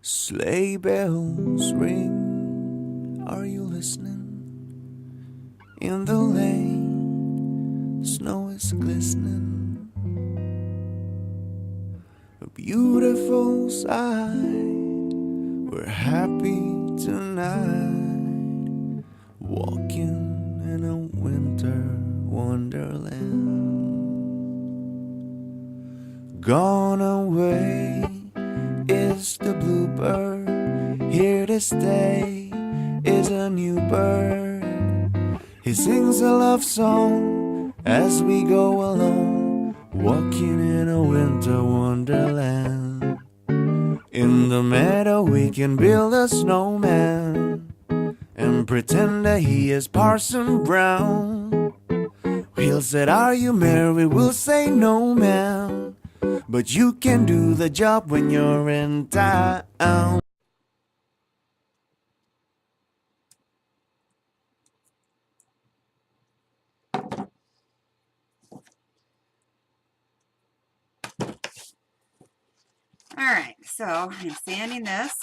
Sleigh bells ring, are you listening? In the lane, snow is glistening. A beautiful sight, we're happy tonight, walking in a winter wonderland. Gone away is the bluebird, here to stay is a new bird. He sings a love song as we go along, walking in a winter wonderland. In the meadow we can build a snowman and pretend that he is Parson Brown. He'll say, "Are you married?" We'll say, "No, ma'am," but you can do the job when you're in town. Alright, so I'm sanding this,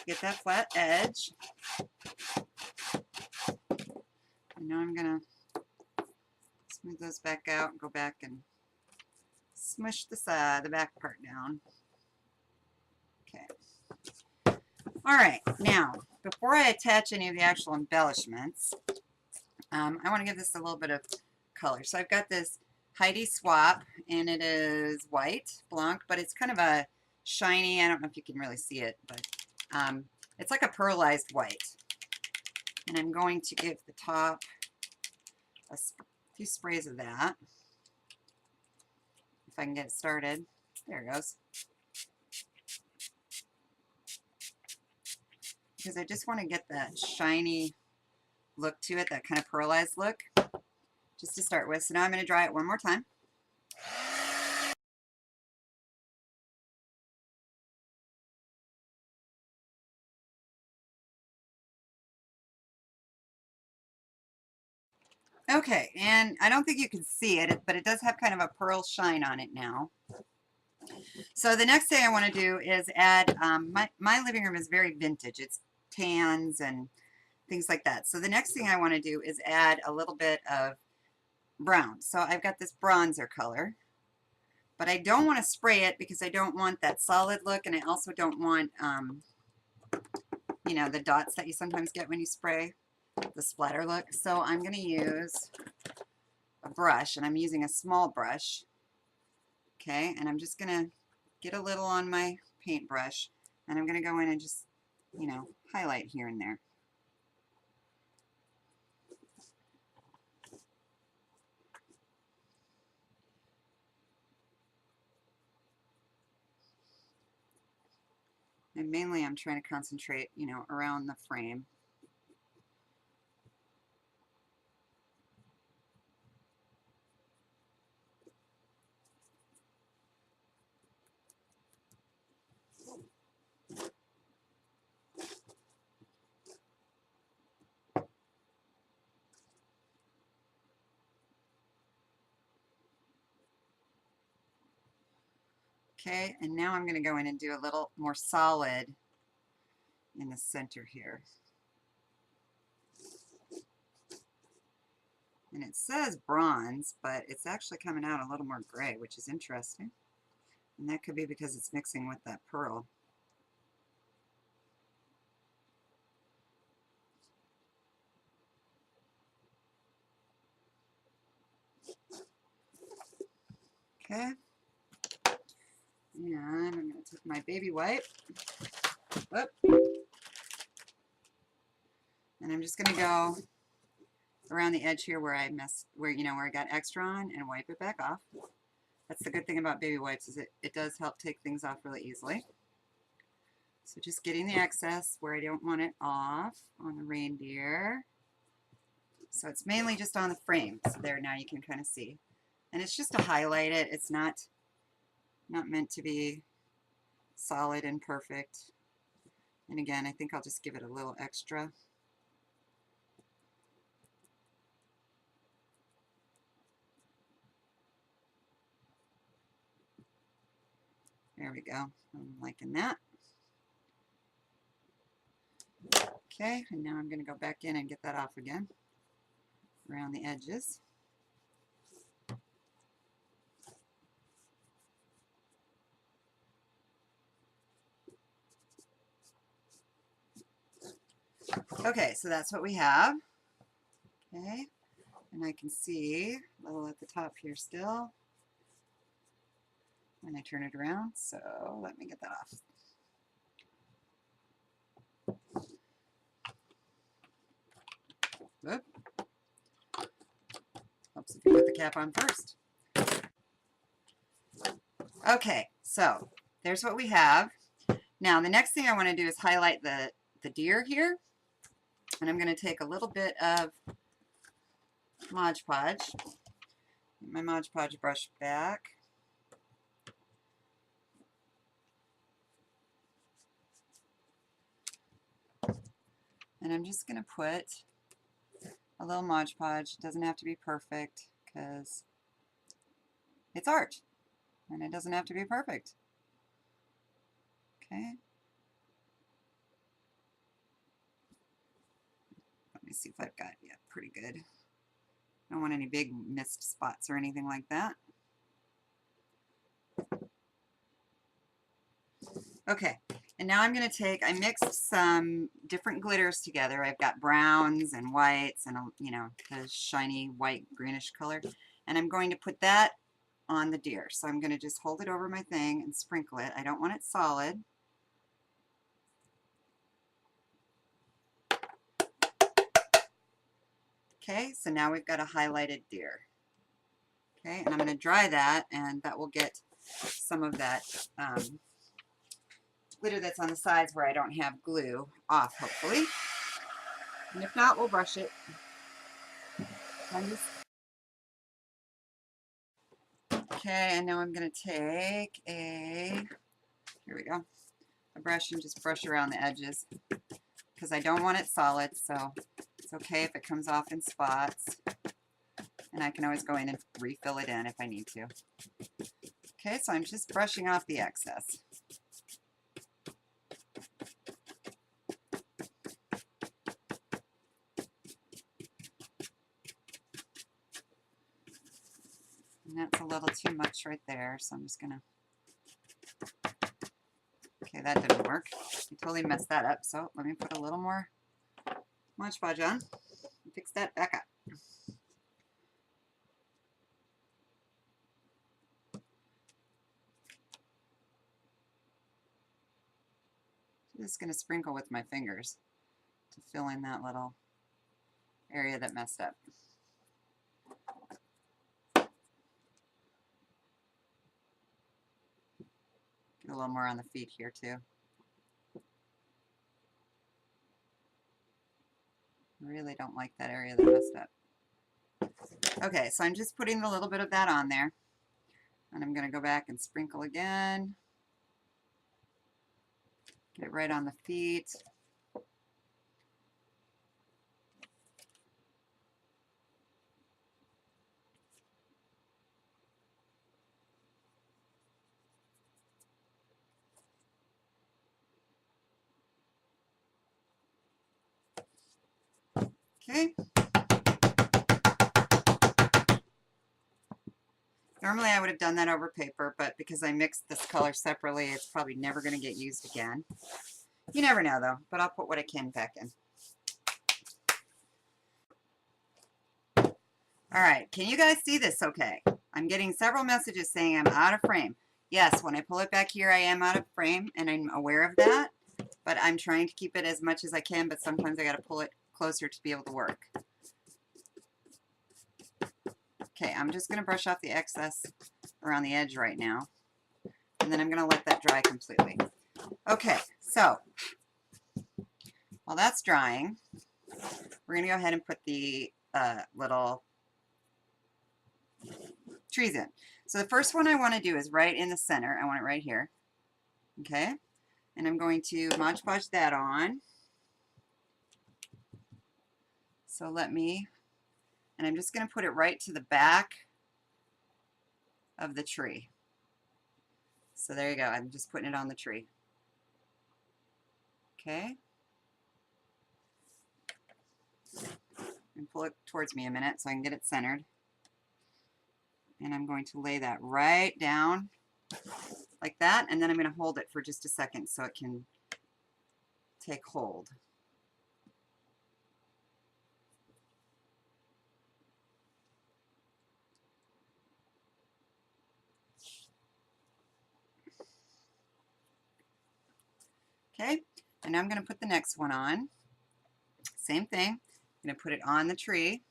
get that flat edge. And now I'm going to smooth those back out and go back and smush the back part down. Okay. Alright, now, before I attach any of the actual embellishments, I want to give this a little bit of color. So I've got this Heidi swap, and it is white, blanc, but it's kind of a shiny, I don't know if you can really see it, but it's like a pearlized white. And I'm going to give the top a few sprays of that, if I can get it started. There it goes. Because I just want to get that shiny look to it, that kind of pearlized look, just to start with. So now I'm going to dry it one more time. Okay, and I don't think you can see it, but it does have kind of a pearl shine on it now. So the next thing I want to do is add, my living room is very vintage. It's tans and things like that. So the next thing I want to do is add a little bit of brown. So I've got this bronzer color, but I don't want to spray it because I don't want that solid look, and I also don't want, you know, the dots that you sometimes get when you spray, the splatter look. So I'm going to use a brush, and I'm using a small brush. Okay, and I'm just going to get a little on my paintbrush, and I'm going to go in and just, you know, highlight here and there. And mainly I'm trying to concentrate, you know, around the frame. Okay, and now I'm going to go in and do a little more solid in the center here. And it says bronze, but it's actually coming out a little more gray, which is interesting. And that could be because it's mixing with that pearl. Okay. And I'm going to take my baby wipe. Whoop. And I'm just going to go around the edge here where I messed, where, you know, where I got extra on, and wipe it back off. That's the good thing about baby wipes, is it does help take things off really easily. So just getting the excess where I don't want it off on the reindeer. So it's mainly just on the frame. So there, now you can kind of see. And it's just to highlight it. It's not meant to be solid and perfect. And again, I think I'll just give it a little extra. There we go. I'm liking that. Okay, and now I'm going to go back in and get that off again around the edges. Okay, so that's what we have. Okay, and I can see a little at the top here still when I turn it around, so let me get that off. Whoop. Helps if you put the cap on first. Okay, so there's what we have. Now the next thing I want to do is highlight the deer here, and I'm going to take a little bit of Mod Podge, get my Mod Podge brush back, and I'm just going to put a little Mod Podge. It doesn't have to be perfect because it's art and it doesn't have to be perfect. Okay. Let me see if I've got, yeah, pretty good. I don't want any big missed spots or anything like that. Okay, and now I'm going to take, I mixed some different glitters together. I've got browns and whites and, you know, the shiny white greenish color. And I'm going to put that on the deer. So I'm going to just hold it over my thing and sprinkle it. I don't want it solid. Okay, so now we've got a highlighted deer. Okay, and I'm going to dry that, and that will get some of that glitter that's on the sides where I don't have glue off, hopefully. And if not, we'll brush it. Okay, and now I'm going to take here we go, a brush and just brush around the edges because I don't want it solid, so it's okay if it comes off in spots. And I can always go in and refill it in if I need to. Okay, so I'm just brushing off the excess. And that's a little too much right there, so I'm just going to... Okay, that didn't work. I totally messed that up, so let me put a little more Mod Podge on and fix that back up. Just going to sprinkle with my fingers to fill in that little area that messed up. Get a little more on the feet here too. I really don't like that area that messed up. Okay, so I'm just putting a little bit of that on there, and I'm going to go back and sprinkle again. Get it right on the feet. Okay. Normally I would have done that over paper, but because I mixed this color separately, it's probably never going to get used again. You never know though, but I'll put what I can back in. Alright, can you guys see this okay? I'm getting several messages saying I'm out of frame. Yes, when I pull it back here, I am out of frame, and I'm aware of that, but I'm trying to keep it as much as I can, but sometimes I got to pull it closer to be able to work. Okay, I'm just going to brush off the excess around the edge right now, and then I'm going to let that dry completely. Okay, so while that's drying, we're going to go ahead and put the little trees in. So the first one I want to do is right in the center. I want it right here. Okay, and I'm going to Mod Podge that on. So let me, and I'm just going to put it right to the back of the tree. So there you go. I'm just putting it on the tree. Okay. And pull it towards me a minute so I can get it centered. And I'm going to lay that right down like that, and then I'm going to hold it for just a second so it can take hold. Okay, and now I'm going to put the next one on. Same thing. I'm going to put it on the tree.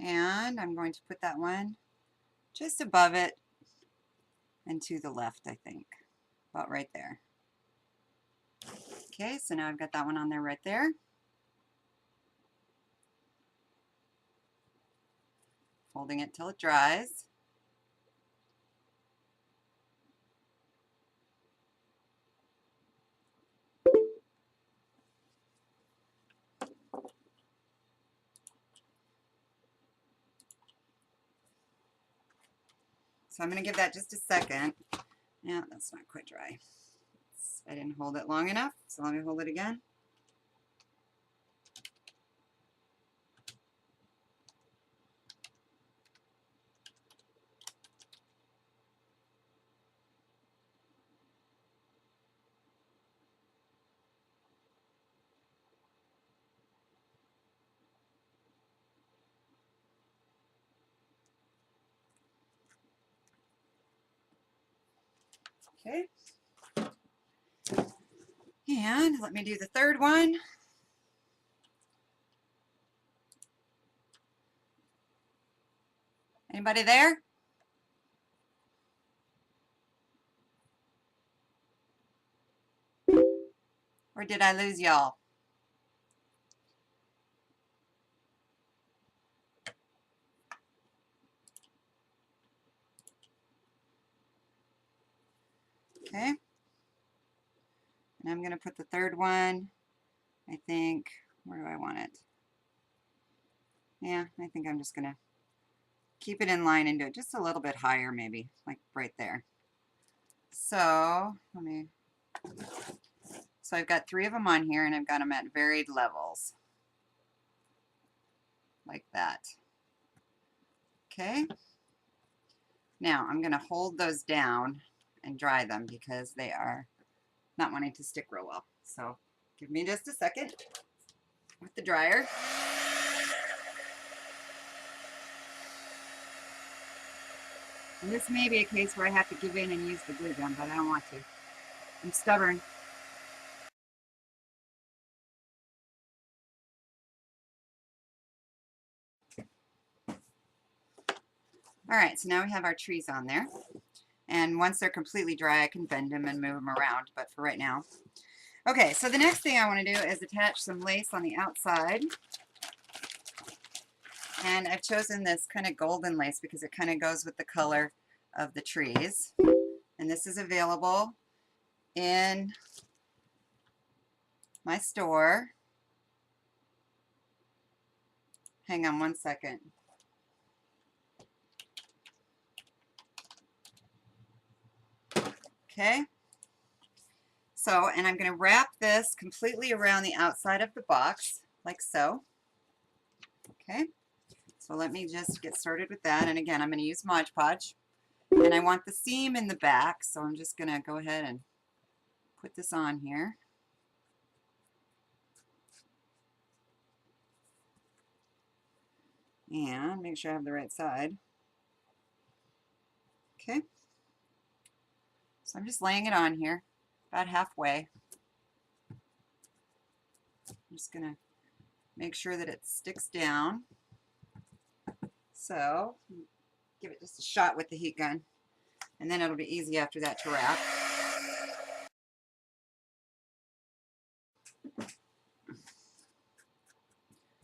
And I'm going to put that one just above it and to the left, I think. About right there. Okay, so now I've got that one on there right there. Holding it till it dries. So I'm going to give that just a second. Yeah, that's not quite dry. I didn't hold it long enough, so let me hold it again. Okay. And let me do the third one. Anybody there? Or did I lose y'all? Okay. And I'm going to put the third one, I think, where do I want it? Yeah, I think I'm just going to keep it in line and do it just a little bit higher maybe, like right there. So, so I've got 3 of them on here and I've got them at varied levels. Like that. Okay. Now I'm going to hold those down and dry them because they are not wanting to stick real well. So give me just a second with the dryer. And this may be a case where I have to give in and use the glue gun, but I don't want to. I'm stubborn. All right, so now we have our trees on there. And once they're completely dry, I can bend them and move them around, but for right now. Okay, so the next thing I want to do is attach some lace on the outside. And I've chosen this kind of golden lace because it kind of goes with the color of the trees. And this is available in my store. Hang on one second. Okay. So, and I'm going to wrap this completely around the outside of the box, like so. Okay. So let me just get started with that. And again, I'm going to use Mod Podge. And I want the seam in the back, so I'm just going to go ahead and put this on here. And make sure I have the right side. Okay. So I'm just laying it on here, about halfway. I'm just going to make sure that it sticks down. So give it just a shot with the heat gun, and then it'll be easy after that to wrap.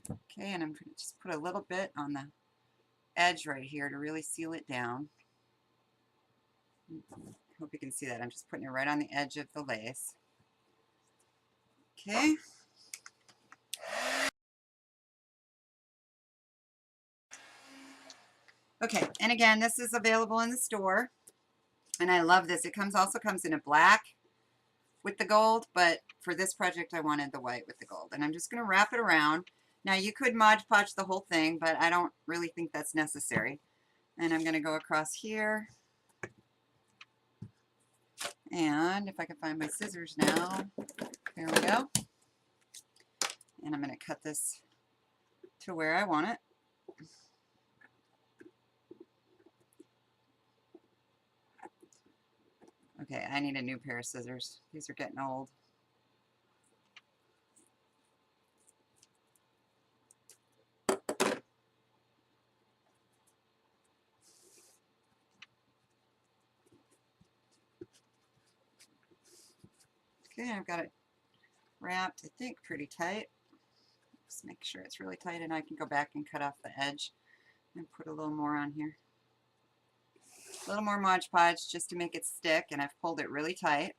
Okay, and I'm going to just put a little bit on the edge right here to really seal it down. Hope you can see that. I'm just putting it right on the edge of the lace. Okay. Okay, and again, this is available in the store, and I love this. It also comes in a black with the gold, but for this project I wanted the white with the gold. And I'm just going to wrap it around. Now you could Mod Podge the whole thing, but I don't really think that's necessary. And I'm going to go across here. And if I can find my scissors now, there we go. And I'm going to cut this to where I want it. Okay, I need a new pair of scissors. These are getting old. Okay, I've got it wrapped, I think, pretty tight. Just make sure it's really tight, and I can go back and cut off the edge and put a little more on here. A little more Mod Podge just to make it stick, and I've pulled it really tight.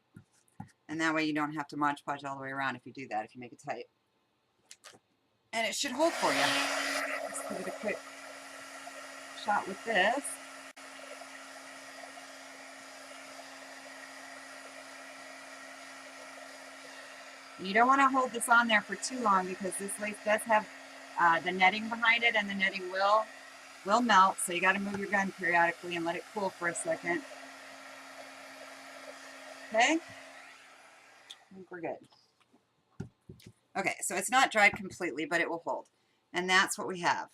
And that way you don't have to Mod Podge all the way around if you do that, if you make it tight. And it should hold for you. Let's give it a quick shot with this. You don't want to hold this on there for too long because this lace does have the netting behind it, and the netting will melt, so you got to move your gun periodically and let it cool for a second. Okay, I think we're good. Okay, so it's not dried completely, but it will hold. And that's what we have.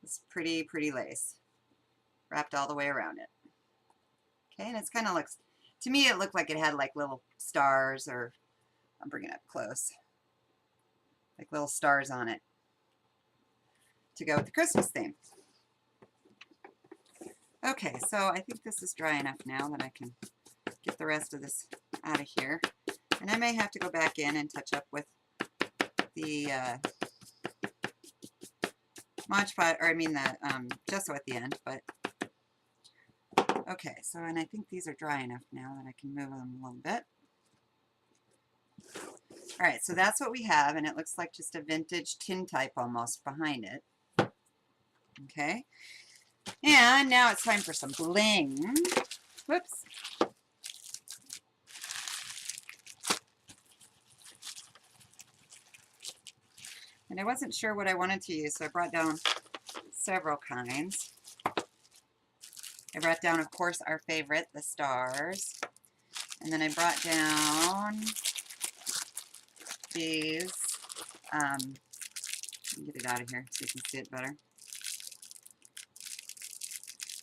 This pretty, pretty lace wrapped all the way around it. Okay, and it's kind of looks, to me it looked like it had like little stars, or I'll bring it up close, like little stars on it to go with the Christmas theme. Okay, so I think this is dry enough now that I can get the rest of this out of here. And I may have to go back in and touch up with the Mod Podge, or I mean the gesso at the end, but okay, so, and I think these are dry enough now that I can move them a little bit. All right, so that's what we have, and it looks like just a vintage tintype almost behind it. Okay, and now it's time for some bling. Whoops. And I wasn't sure what I wanted to use, so I brought down several kinds. I brought down, of course, our favorite, the stars. And then I brought down these. Let me get it out of here so you can see it better.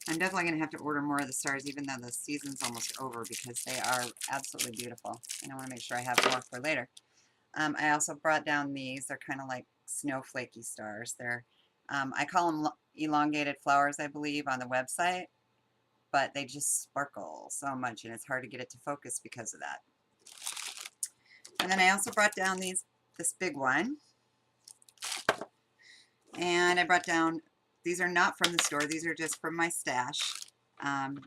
I'm definitely going to have to order more of the stars, even though the season's almost over, because they are absolutely beautiful. And I want to make sure I have more for later. I also brought down these. They're kind of like snowflakey stars. They're, I call them elongated flowers, I believe, on the website, but they just sparkle so much, and it's hard to get it to focus because of that. And then I also brought down this big one, and I brought down, these are not from the store, these are just from my stash, and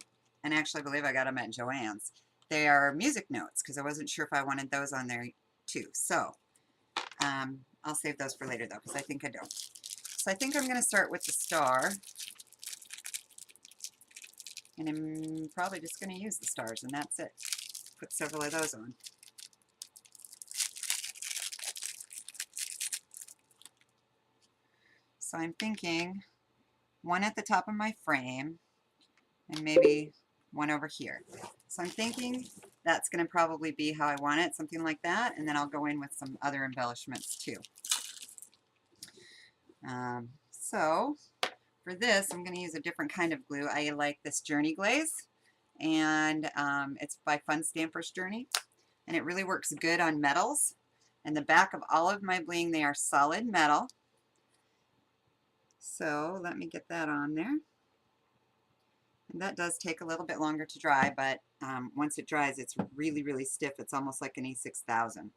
actually I believe I got them at Joann's. They are music notes, because I wasn't sure if I wanted those on there too. So I'll save those for later though, because I think I don't. So I think I'm going to start with the star, and I'm probably just going to use the stars, and that's it. Put several of those on. So I'm thinking one at the top of my frame, and maybe one over here. So I'm thinking that's going to probably be how I want it, something like that, and then I'll go in with some other embellishments too. So for this, I'm going to use a different kind of glue. I like this Journey glaze, and it's by Fun Stamper's Journey, and it really works good on metals. And the back of all of my bling, they are solid metal. So let me get that on there. And that does take a little bit longer to dry, but once it dries, it's really, really stiff. It's almost like an E6000.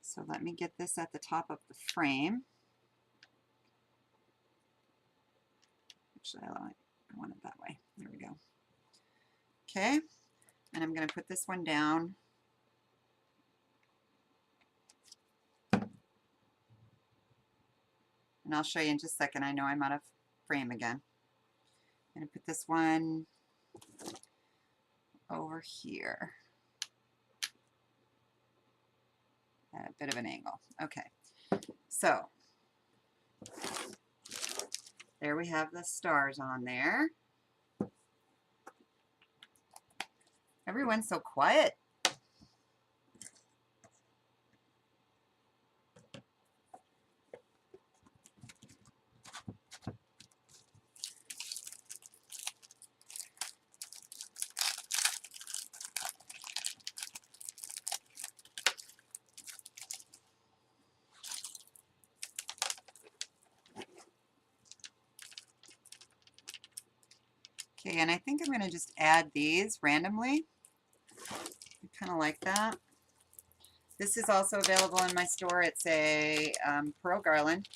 So let me get this at the top of the frame. Actually, I want it that way. There we go. Okay, and I'm going to put this one down. And I'll show you in just a second. I know I'm out of frame again. I'm going to put this one over here at a bit of an angle. Okay, so there we have the stars on there. Everyone's so quiet. Okay, and I think I'm going to just add these randomly. I kind of like that. This is also available in my store. It's a pearl garland,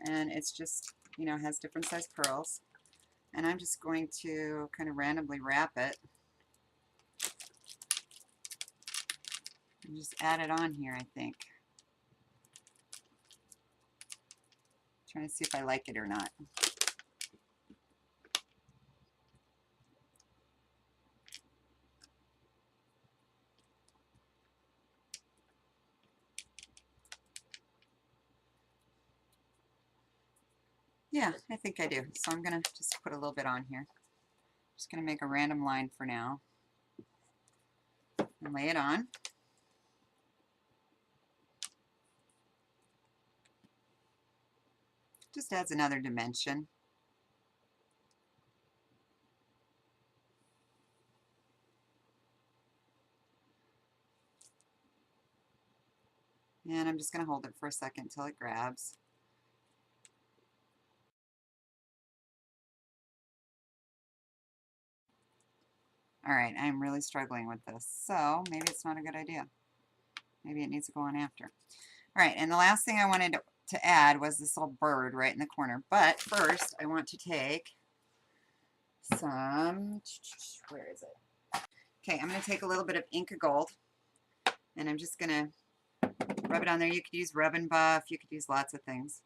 and it's just, you know, has different size pearls. And I'm just going to kind of randomly wrap it and just add it on here, I think. Trying to see if I like it or not. Yeah, I think I do. So I'm going to just put a little bit on here. Just going to make a random line for now and lay it on. Just adds another dimension. And I'm just going to hold it for a second until it grabs. All right, I'm really struggling with this, so maybe it's not a good idea. Maybe it needs to go on after. All right, and the last thing I wanted to add was this little bird right in the corner. But first, I want to take some, where is it? Okay, I'm going to take a little bit of ink of gold, and I'm just going to rub it on there. You could use Rub and Buff, you could use lots of things.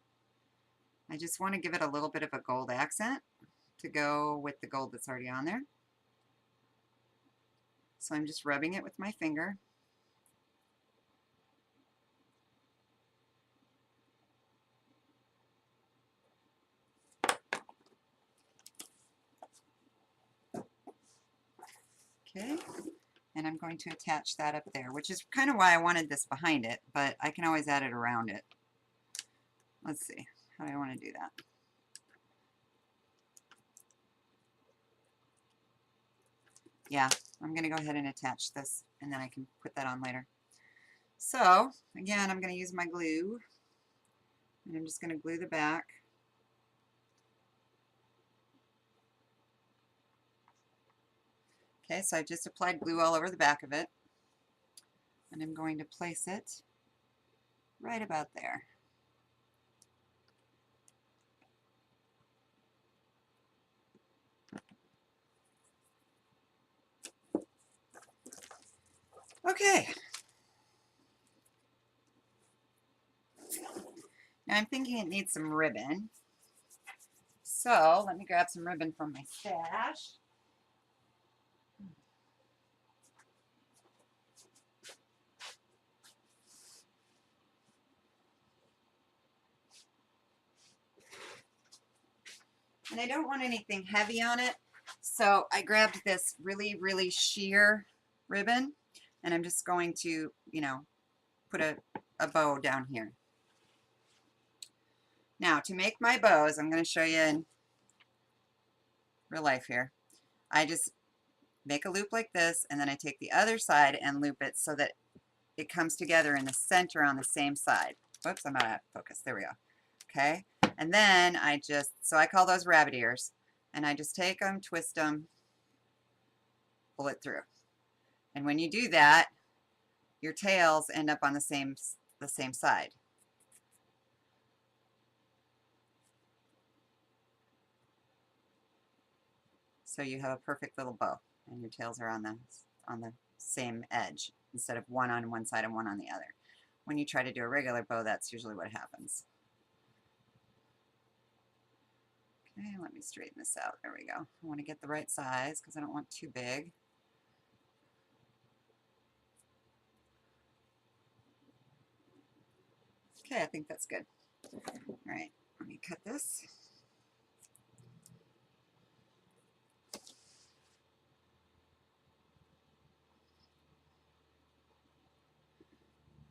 I just want to give it a little bit of a gold accent to go with the gold that's already on there. So I'm just rubbing it with my finger. Okay, and I'm going to attach that up there, which is kind of why I wanted this behind it, but I can always add it around it. Let's see, how do I want to do that? Yeah, I'm going to go ahead and attach this, and then I can put that on later. So, again, I'm going to use my glue, and I'm just going to glue the back. Okay, so I just applied glue all over the back of it, and I'm going to place it right about there. Okay. Now I'm thinking it needs some ribbon. So let me grab some ribbon from my stash. And I don't want anything heavy on it, so I grabbed this really, really sheer ribbon, and I'm just going to, you know, put a bow down here. Now, to make my bows, I'm going to show you in real life here. I just make a loop like this, and then I take the other side and loop it so that it comes together in the center on the same side. Whoops, I'm out of focus. There we go. Okay, and then I just, so I call those rabbit ears, and I just take them, twist them, pull it through. And when you do that, your tails end up on the same side. So you have a perfect little bow, and your tails are on the same edge instead of one on one side and one on the other. When you try to do a regular bow, that's usually what happens. And let me straighten this out. There we go. I want to get the right size because I don't want too big. Okay, I think that's good. All right, let me cut this.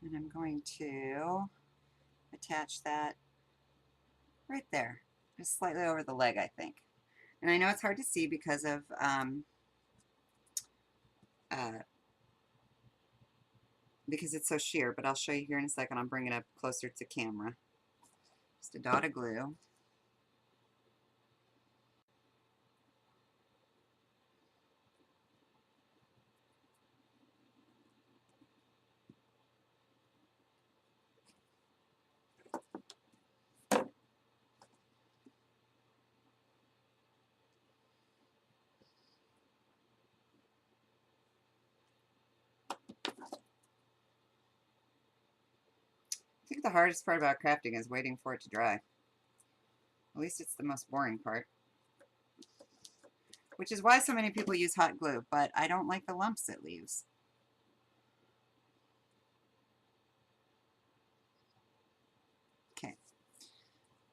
And I'm going to attach that right there, just slightly over the leg, I think. And I know it's hard to see because of because it's so sheer, but I'll show you here in a second. I'll bring it up closer to camera. Just a dot of glue. I think the hardest part about crafting is waiting for it to dry. At least it's the most boring part. Which is why so many people use hot glue, but I don't like the lumps it leaves. Okay.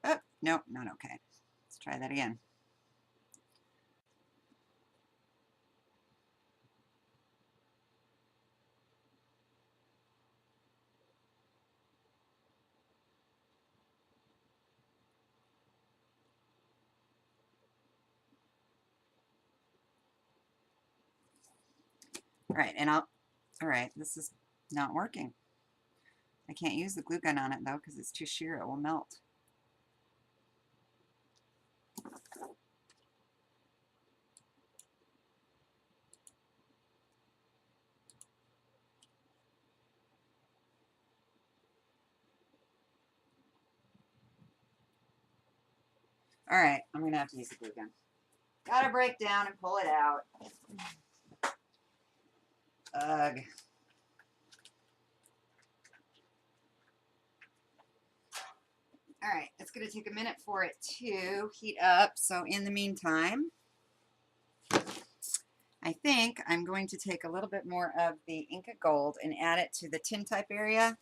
Oh, no, not okay. Let's try that again. All right, this is not working. I can't use the glue gun on it though because it's too sheer, it will melt. All right, I'm gonna have to use the glue gun. Gotta break down and pull it out. Ugh. All right, it's going to take a minute for it to heat up. So in the meantime, I think I'm going to take a little bit more of the Inca Gold and add it to the tintype area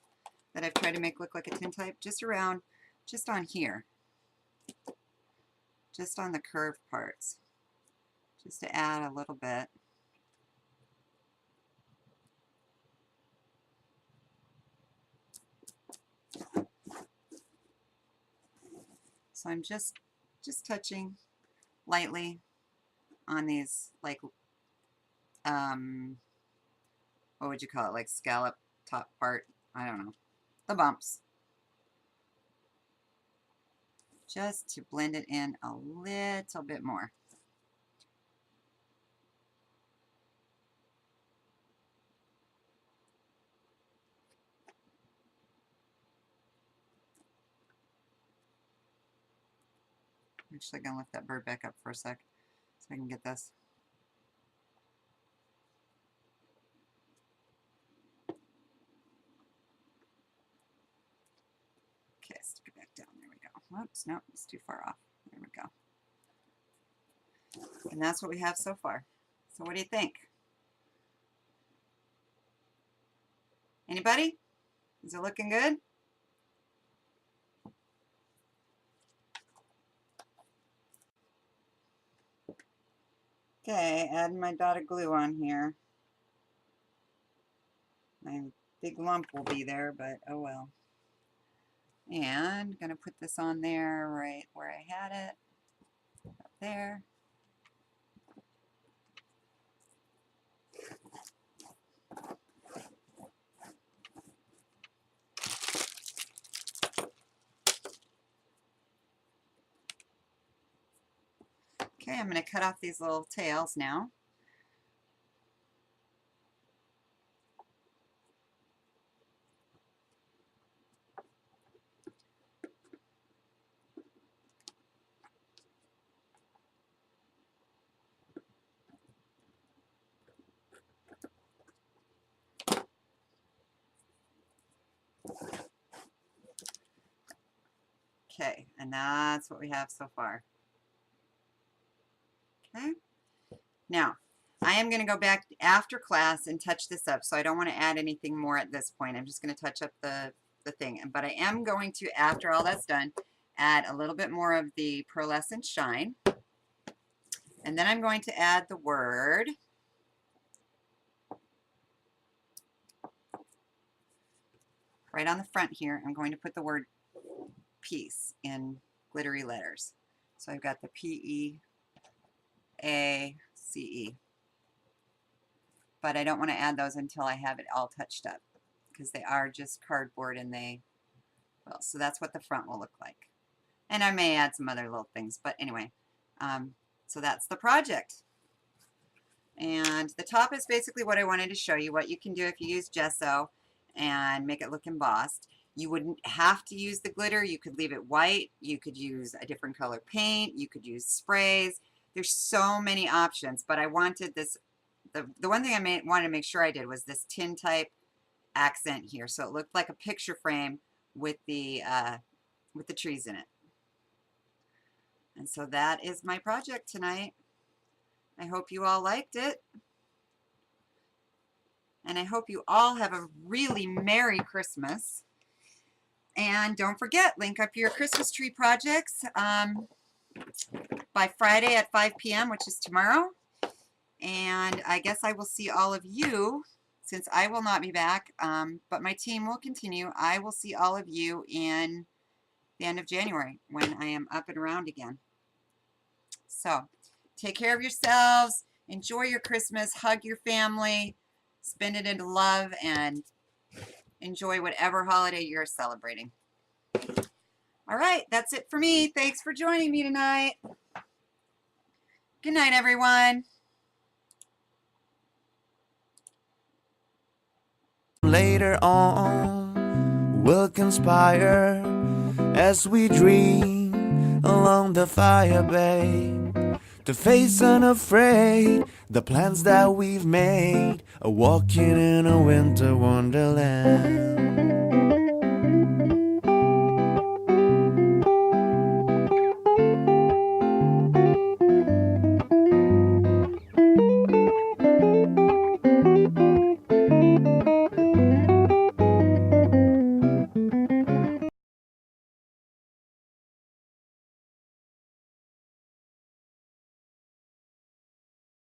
that I've tried to make look like a tintype, just on here, just on the curved parts, just to add a little bit. So I'm just touching lightly on these, like, what would you call it, like scallop top part, I don't know, the bumps, just to blend it in a little bit more. I'm actually going to lift that bird back up for a sec so I can get this. Okay, stick it back down. There we go. Whoops, nope, it's too far off. There we go. And that's what we have so far. So what do you think? Anybody? Is it looking good? Okay, adding my dot of glue on here. My big lump will be there, but oh well. And I'm going to put this on there right where I had it. Up there. Okay, I'm going to cut off these little tails now. Okay, and that's what we have so far. Okay. Now, I am going to go back after class and touch this up, so I don't want to add anything more at this point. I'm just going to touch up the thing. But I am going to, after all that's done, add a little bit more of the pearlescent shine. And then I'm going to add the word right on the front here. I'm going to put the word peace in glittery letters. So I've got the P-E-A-C-E. But I don't want to add those until I have it all touched up, because they are just cardboard and they, well, so that's what the front will look like. And I may add some other little things, but anyway, so that's the project. And the top is basically what I wanted to show you, what you can do if you use gesso and make it look embossed. You wouldn't have to use the glitter. You could leave it white. You could use a different color paint. You could use sprays. There's so many options, but I wanted this, the one thing I wanted to make sure I did was this tin type accent here, so it looked like a picture frame with the trees in it. And so that is my project tonight. I hope you all liked it. And I hope you all have a really Merry Christmas. And don't forget, link up your Christmas tree projects by Friday at 5 p.m., which is tomorrow. And I guess I will see all of you, since I will not be back, but my team will continue. I will see all of you in the end of January when I am up and around again. So take care of yourselves. Enjoy your Christmas. Hug your family. Spend it into love and enjoy whatever holiday you're celebrating. All right, that's it for me. Thanks for joining me tonight. Good night, everyone. Later on, we'll conspire as we dream along the fire bay to face unafraid the plans that we've made, a walking in a winter wonderland.